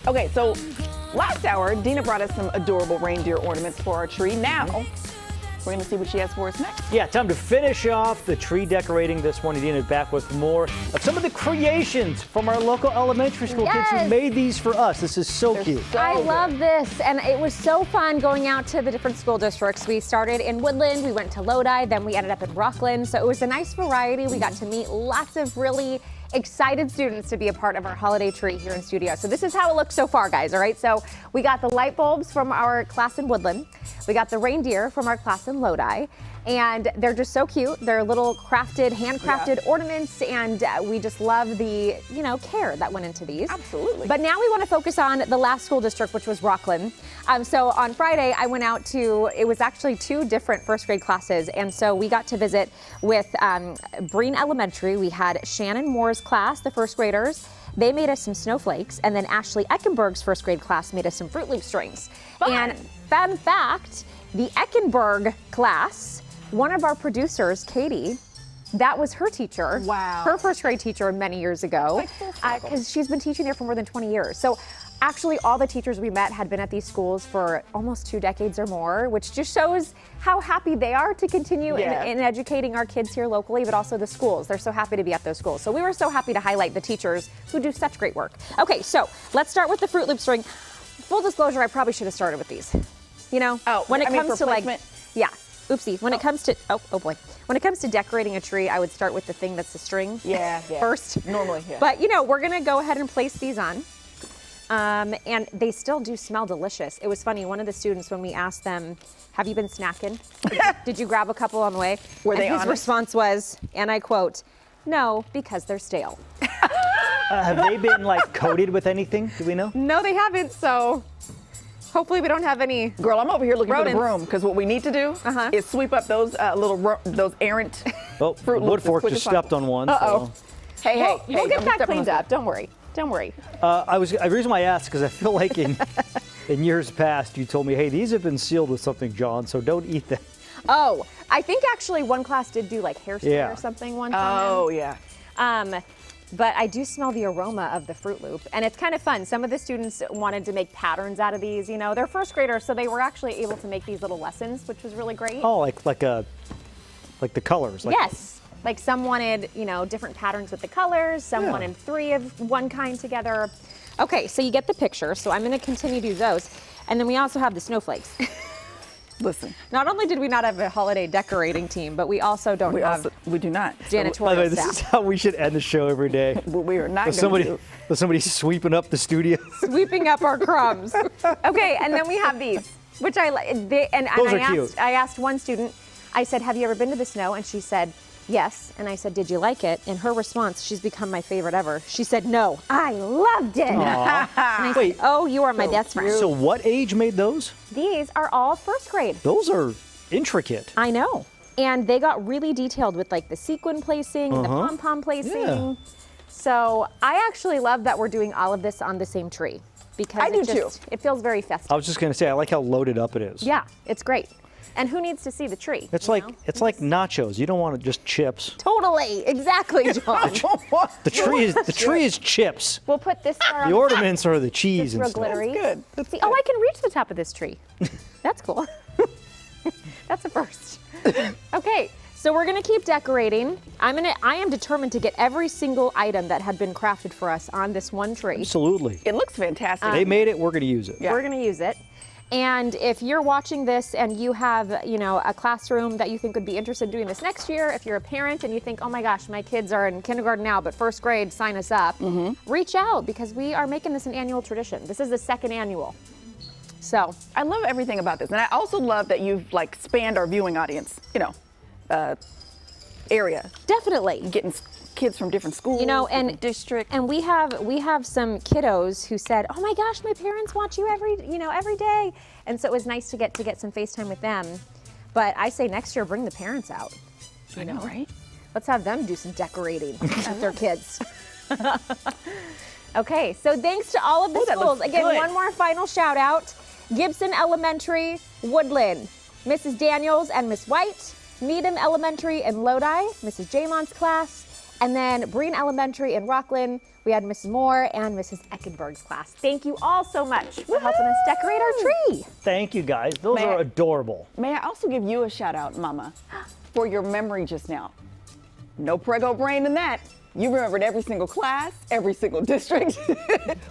Okay, so last hour, Dina brought us some adorable reindeer ornaments for our tree. Now, we're going to see what she has for us next. Yeah, time to finish off the tree decorating this morning. Dina is back with more of some of the creations from our local elementary school kids who made these for us. This is so cute. I love this, and it was so fun going out to the different school districts. We started in Woodland, we went to Lodi, then we ended up in Rocklin. So it was a nice variety. We got to meet lots of really excited students to be a part of our holiday tree here in studio. So this is how it looks so far, guys, all right? So we got the light bulbs from our class in Woodland. We got the reindeer from our class in Lodi. And they're just so cute. They're little crafted, handcrafted ornaments, and we just love the, care that went into these. Absolutely. But now we want to focus on the last school district, which was Rocklin. So on Friday, I went out to, it was actually 2 different first grade classes, and so we got to visit with Breen Elementary. We had Shannon Moore's class, the first graders. They made us some snowflakes, and then Ashley Eckenberg's first grade class made us some Fruit Loop strings. Fun. And fun fact, the Eckenberg class, one of our producers, Katie, that was her teacher. Wow. Her first grade teacher many years ago, because she's been teaching there for more than 20 years. So actually all the teachers we met had been at these schools for almost 2 decades or more, which just shows how happy they are to continue in educating our kids here locally, but also the schools. They're so happy to be at those schools. So we were so happy to highlight the teachers who do such great work. Okay, so let's start with the Fruit Loop string. Full disclosure, I probably should have started with these. When it comes to placement? Oopsie. When it comes to, oh boy. When it comes to decorating a tree, I would start with the thing that's the string first. Normally, yeah. But we're gonna go ahead and place these on. And they still do smell delicious. It was funny, one of the students, when we asked them, have you been snacking? Did you grab a couple on the way? Were they honest? His response was, and I quote, no, because they're stale. Have they been coated with anything? Do we know? No, they haven't, so hopefully we don't have any. Girl, I'm over here looking rodents. for the broom, because what we need to do is sweep up those those errant Fruit Loops. Woodfork just stepped on one. Uh-oh. So. Hey, we'll get that cleaned up. Don't worry. Don't worry. The reason why I asked, because I feel like in years past, you told me, hey, these have been sealed with something, John, so don't eat them. Oh, I think actually one class did do hairspray or something one time. Oh, yeah. But I do smell the aroma of the Fruit Loop, and it's kind of fun. Some of the students wanted to make patterns out of these. They're first graders, so they were actually able to make these little lessons, which was really great. Oh, like the colors. Yes. Like some wanted, different patterns with the colors. Some wanted 3 of one kind together. Okay, so you get the picture. So I'm going to continue to do those. And then we also have the snowflakes. Listen. Not only did we not have a holiday decorating team, but we also don't have we do not. Janitorial This staff. is how we should end the show every day. Well, we are not going to. With somebody sweeping up the studio. Sweeping up our crumbs. Okay, and then we have these, which I like. Those are cute. I asked one student, I said, have you ever been to the snow? And she said, yes. And I said, did you like it? And her response, she's become my favorite ever. She said, no, I loved it. And I said, oh, you are my best friend. So what age made those? These are all first grade. Those are intricate. I know. And they got really detailed with the sequin placing, the pom-pom placing. Yeah. So I actually love that we're doing all of this on the same tree. Because I do too. It feels very festive. I was just going to say, I like how loaded up it is. Yeah, it's great. And who needs to see the tree? It's like nachos. You don't want just chips. Totally, exactly, John. The tree is chips. We'll put this star on The top. ornaments are the cheese It's and real stuff. glittery. Good. Let's see. Oh, I can reach the top of this tree. That's cool. That's a first. Okay, so we're gonna keep decorating. I am determined to get every single item that had been crafted for us on this one tree. Absolutely. It looks fantastic. They made it. We're going to use it. Yeah. We're gonna use it. And if you're watching this and you have, a classroom that you think would be interested in doing this next year, if you're a parent and you think, oh my gosh, my kids are in kindergarten now, but first grade, sign us up, reach out, because we are making this an annual tradition. This is the 2nd annual. So I love everything about this. And I also love that you've spanned our viewing audience, area. definitely. Getting kids from different schools, and districts. And we have some kiddos who said, "Oh my gosh, my parents watch you every day." And so it was nice to get some FaceTime with them. But I say next year, bring the parents out. I know, right? Let's have them do some decorating with their kids. Okay, so thanks to all of the schools. Again, one more final shout out. Gibson Elementary, Woodland, Mrs. Daniels and Miss White, Needham Elementary and Lodi, Mrs. Jamon's class, And then Breen Elementary in Rocklin, we had Mrs. Moore and Mrs. Eckenberg's class. Thank you all so much for helping us decorate our tree. Thank you, guys. Those are adorable. May I also give you a shout out, Mama, for your memory just now. No prego brain in that. You remembered every single class, every single district.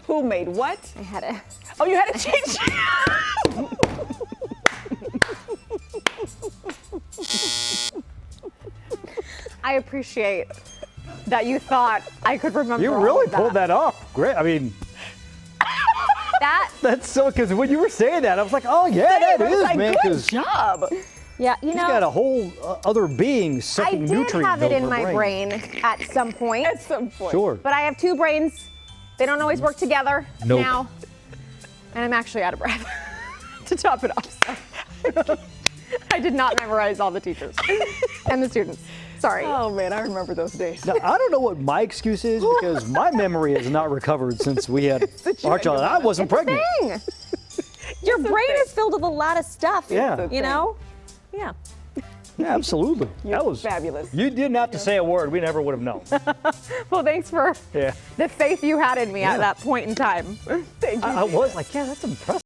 Who made what? I had a... Oh, you had a cheat sheet. I appreciate that you thought I could remember. You all really of pulled that off. Great. I mean, that's so, because when you were saying that, I was like, oh, yeah, that is, like, man. good job. Yeah, you He's know, got a whole other being I sucking did nutrients have it out in of her my brain at some point. At some point. Sure. But I have two brains. They don't always work together Nope. now. And I'm actually out of breath to top it off. So. I did not memorize all the teachers and the students. Sorry. Oh, man, I remember those days. Now, I don't know what my excuse is because my memory has not recovered since we had our child. I wasn't pregnant. Thing. Your brain is filled with a lot of stuff. Yeah. You know? Yeah. Yeah, absolutely. That was fabulous. You didn't have to say a word. We never would have known. Well, thanks for Yeah. the faith you had in me at that point in time. Thank you. I was like, yeah, that's impressive.